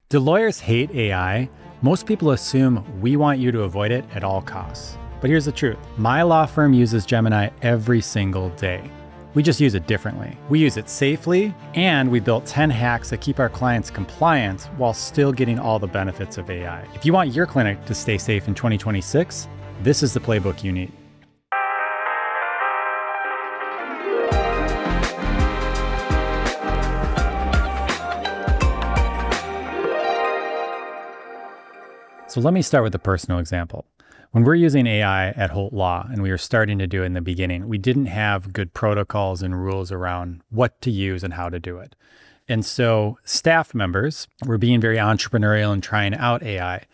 Do lawyers hate AI? Most people assume we want you to avoid it at all costs. But here's the truth. My law firm uses Gemini every single day. We just use it differently. We use it safely, and we built 10 hacks that keep our clients compliant while still getting all the benefits of AI. If you want your clinic to stay safe in 2026, this is the playbook you need. So let me start with a personal example. When we're using AI at Holt Law, and we were starting to do it in the beginning, we didn't have good protocols and rules around what to use and how to do it. And so staff members were being very entrepreneurial and trying out AI.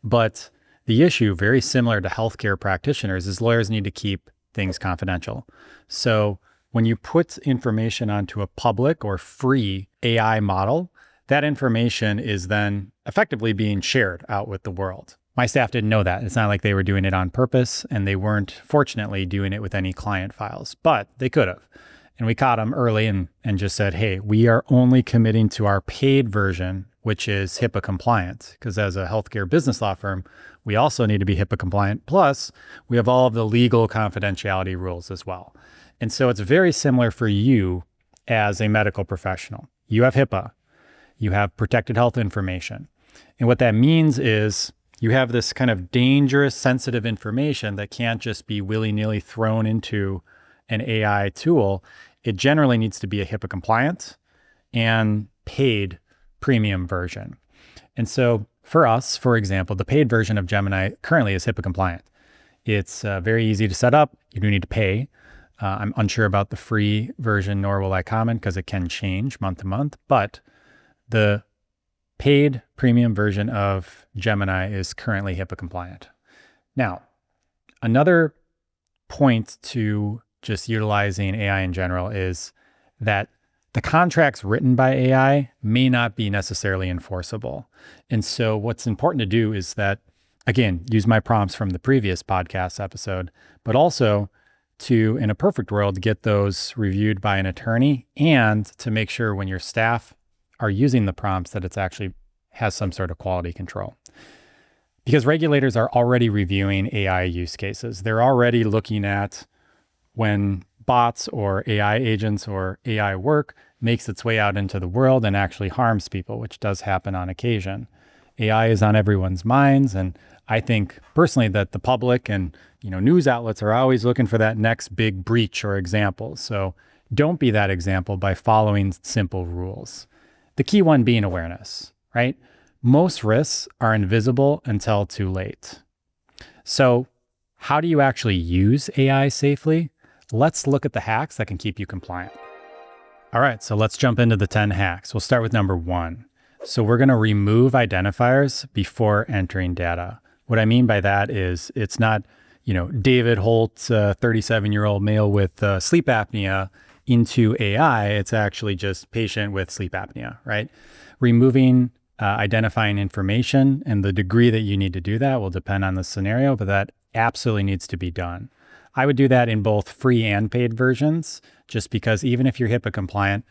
But the issue, very similar to healthcare practitioners, is lawyers need to keep things confidential. So when you put information onto a public or free AI model, that information is then effectively being shared out with the world. My staff didn't know that. It's not like they were doing it on purpose, and they weren't, fortunately, doing it with any client files, but they could have. And we caught them early and just said, hey, we are only committing to our paid version, which is HIPAA compliant, because as a healthcare business law firm, we also need to be HIPAA compliant. Plus, we have all of the legal confidentiality rules as well. And so it's very similar for you as a medical professional. You have HIPAA. You have protected health information. And what that means is you have this kind of dangerous, sensitive information that can't just be willy-nilly thrown into an AI tool. It generally needs to be a HIPAA compliant and paid premium version. And so for us, for example, the paid version of Gemini currently is HIPAA compliant. It's very easy to set up. You do need to pay. I'm unsure about the free version, nor will I comment, because it can change month to month. But the paid premium version of Gemini is currently HIPAA compliant. Now, another point to just utilizing AI in general is that the contracts written by AI may not be necessarily enforceable. And so what's important to do is that, again, use my prompts from the previous podcast episode, but also to, in a perfect world, get those reviewed by an attorney, and to make sure when your staff are using the prompts that it's actually has some sort of quality control. Because regulators are already reviewing AI use cases. They're already looking at when bots or AI agents or AI work makes its way out into the world and actually harms people, which does happen on occasion. AI is on everyone's minds, and I think personally that the public and news outlets are always looking for that next big breach or example. So don't be that example by following simple rules. The key one being awareness, right? Most risks are invisible until too late. So how do you actually use AI safely? Let's look at the hacks that can keep you compliant. All right, so let's jump into the 10 hacks. We'll start with number 1. So we're going to remove identifiers before entering data. What I mean by that is it's not, David Holt, 37-year-old male with sleep apnea, into AI. It's actually just patient with sleep apnea, right? Removing identifying information, and the degree that you need to do that will depend on the scenario, but that absolutely needs to be done. I would do that in both free and paid versions, just because even if you're HIPAA compliant,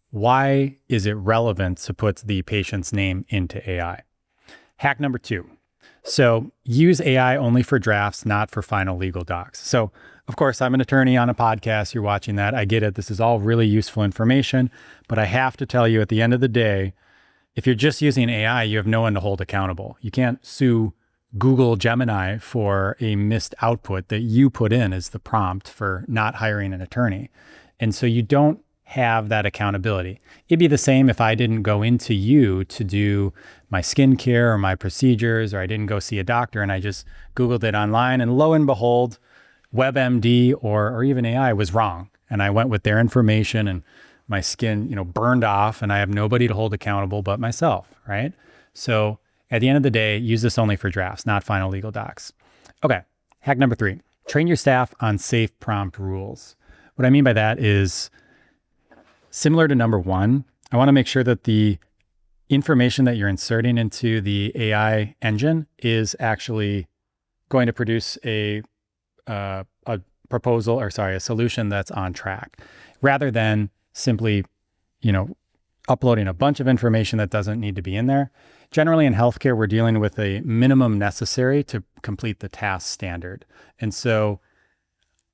why is it relevant to put the patient's name into AI? Hack number 2. So use AI only for drafts, not for final legal docs. So of course, I'm an attorney on a podcast. You're watching that. I get it. This is all really useful information, but I have to tell you at the end of the day, if you're just using AI, you have no one to hold accountable. You can't sue Google Gemini for a missed output that you put in as the prompt for not hiring an attorney. And so you don't have that accountability. It'd be the same if I didn't go into you to do my skincare or my procedures, or I didn't go see a doctor and I just Googled it online, and lo and behold, WebMD or even AI was wrong. And I went with their information, and my skin, burned off, and I have nobody to hold accountable but myself, right? So at the end of the day, use this only for drafts, not final legal docs. Okay, hack number 3, train your staff on safe prompt rules. What I mean by that is similar to number 1, I want to make sure that the information that you're inserting into the AI engine is actually going to produce a proposal, a solution that's on track, rather than simply, uploading a bunch of information that doesn't need to be in there. Generally in healthcare, we're dealing with a minimum necessary to complete the task standard. And so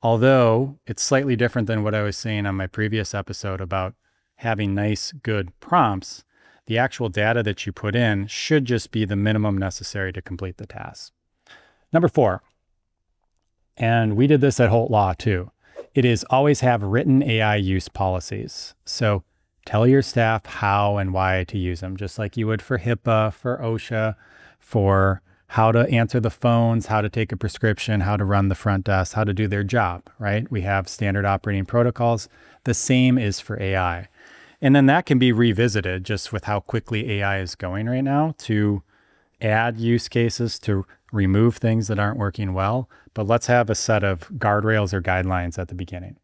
although it's slightly different than what I was saying on my previous episode about having nice, good prompts, the actual data that you put in should just be the minimum necessary to complete the task. Number 4, and we did this at Holt Law too, it is always have written AI use policies. So tell your staff how and why to use them, just like you would for HIPAA, for OSHA, for how to answer the phones, how to take a prescription, how to run the front desk, how to do their job, right? We have standard operating protocols. The same is for AI. And then that can be revisited just with how quickly AI is going right now to add use cases, to remove things that aren't working well. But let's have a set of guardrails or guidelines at the beginning.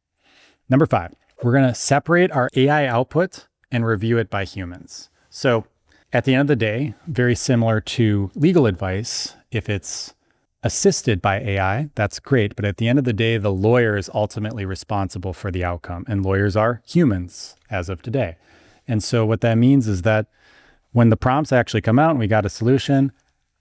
Number 5, we're going to separate our AI output and review it by humans. So at the end of the day, very similar to legal advice, if it's assisted by AI, that's great. But at the end of the day, the lawyer is ultimately responsible for the outcome. And lawyers are humans as of today. And so what that means is that when the prompts actually come out and we got a solution,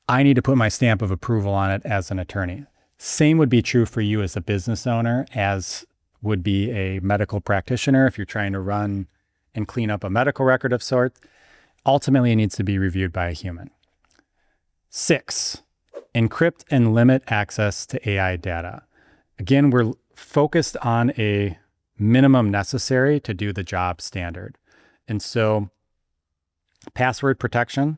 I need to put my stamp of approval on it as an attorney. Same would be true for you as a business owner, as would be a medical practitioner if you're trying to run and clean up a medical record of sorts. Ultimately, it needs to be reviewed by a human. 6, encrypt and limit access to AI data. Again, we're focused on a minimum necessary to do the job standard. And so password protection,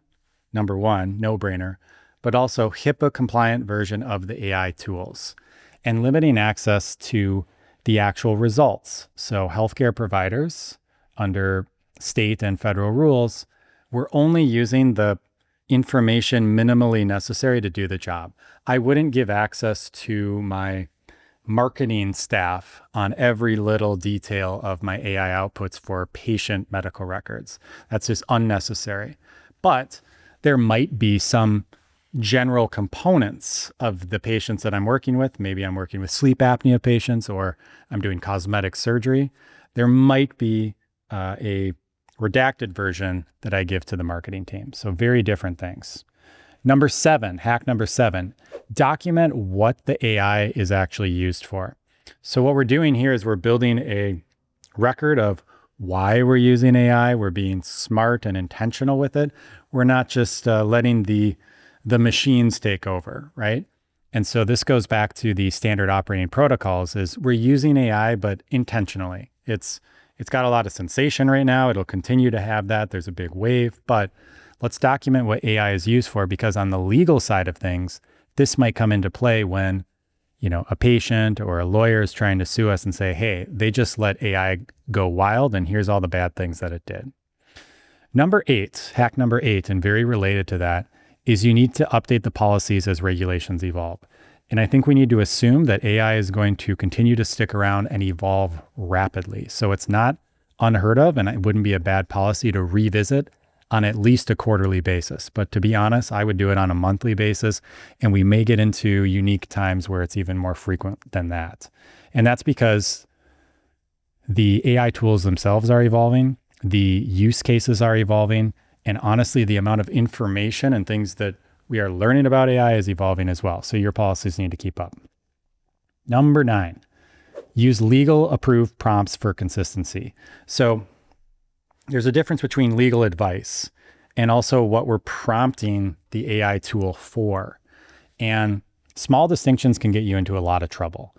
number 1, no brainer, but also HIPAA compliant version of the AI tools and limiting access to the actual results. So healthcare providers under state and federal rules, we're only using the information minimally necessary to do the job. I wouldn't give access to my marketing staff on every little detail of my AI outputs for patient medical records. That's just unnecessary. But there might be some general components of the patients that I'm working with. Maybe I'm working with sleep apnea patients or I'm doing cosmetic surgery. There might be a redacted version that I give to the marketing team. So very different things. Number 7, hack number 7, document what the AI is actually used for. So what we're doing here is we're building a record of why we're using AI. We're being smart and intentional with it. We're not just letting the machines take over, right? And so this goes back to the standard operating protocols is we're using AI, but intentionally. It's got a lot of sensation right now. It'll continue to have that. There's a big wave, but let's document what AI is used for, because on the legal side of things, this might come into play when, a patient or a lawyer is trying to sue us and say, hey, they just let AI go wild and here's all the bad things that it did. Number 8, hack number 8, and very related to that, is you need to update the policies as regulations evolve. And I think we need to assume that AI is going to continue to stick around and evolve rapidly. So it's not unheard of, and it wouldn't be a bad policy to revisit on at least a quarterly basis. But to be honest, I would do it on a monthly basis, and we may get into unique times where it's even more frequent than that. And that's because the AI tools themselves are evolving, the use cases are evolving, and honestly, the amount of information and things that we are learning about AI is evolving as well. So your policies need to keep up. Number 9, use legal approved prompts for consistency. So there's a difference between legal advice and also what we're prompting the AI tool for. And small distinctions can get you into a lot of trouble.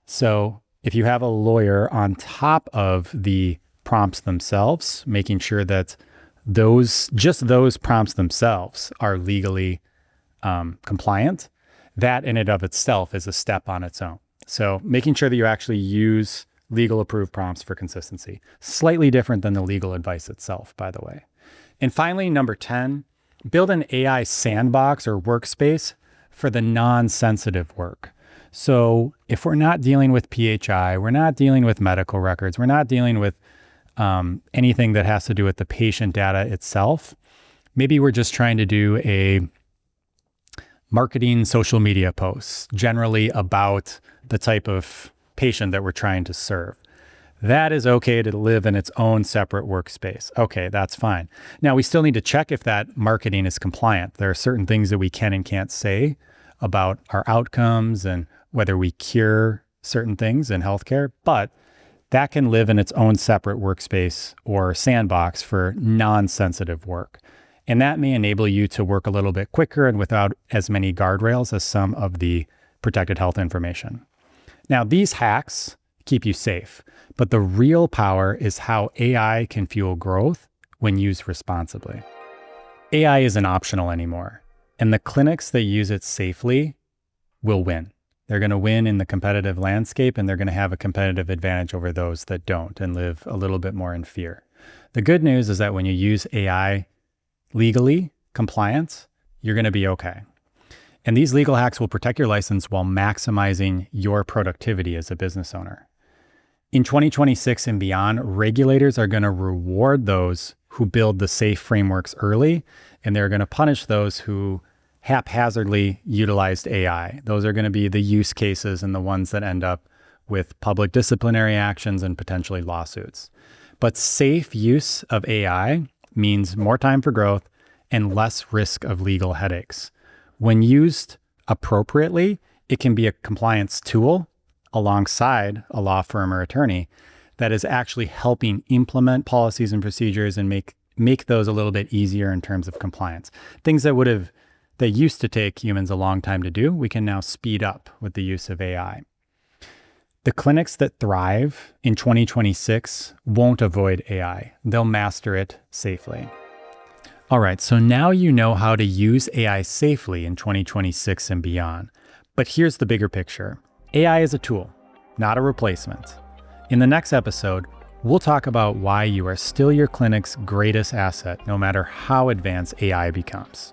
So if you have a lawyer on top of the prompts themselves, making sure that those prompts themselves are legally compliant, that in and of itself is a step on its own. So making sure that you actually use legal approved prompts for consistency. Slightly different than the legal advice itself, by the way. And finally, number 10, build an AI sandbox or workspace for the non-sensitive work. So if we're not dealing with PHI, we're not dealing with medical records, we're not dealing with anything that has to do with the patient data itself, maybe we're just trying to do a marketing social media posts generally about the type of patient that we're trying to serve. that is okay to live in its own separate workspace. Okay, that's fine. Now, we still need to check if that marketing is compliant. There are certain things that we can and can't say about our outcomes and whether we cure certain things in healthcare, but that can live in its own separate workspace or sandbox for non-sensitive work. And that may enable you to work a little bit quicker and without as many guardrails as some of the protected health information. Now, these hacks keep you safe, but the real power is how AI can fuel growth when used responsibly. AI isn't optional anymore, and the clinics that use it safely will win. They're going to win in the competitive landscape, and they're going to have a competitive advantage over those that don't and live a little bit more in fear. The good news is that when you use AI legally, compliant, you're going to be okay. And these legal hacks will protect your license while maximizing your productivity as a business owner. In 2026 and beyond, regulators are going to reward those who build the safe frameworks early, and they're going to punish those who haphazardly utilized AI. Those are going to be the use cases and the ones that end up with public disciplinary actions and potentially lawsuits. But safe use of AI means more time for growth and less risk of legal headaches. When used appropriately, it can be a compliance tool alongside a law firm or attorney that is actually helping implement policies and procedures and make those a little bit easier in terms of compliance. Things that used to take humans a long time to do, we can now speed up with the use of AI. The clinics that thrive in 2026 won't avoid AI. They'll master it safely. All right, so now you know how to use AI safely in 2026 and beyond. But here's the bigger picture. AI is a tool, not a replacement. In the next episode, we'll talk about why you are still your clinic's greatest asset, no matter how advanced AI becomes.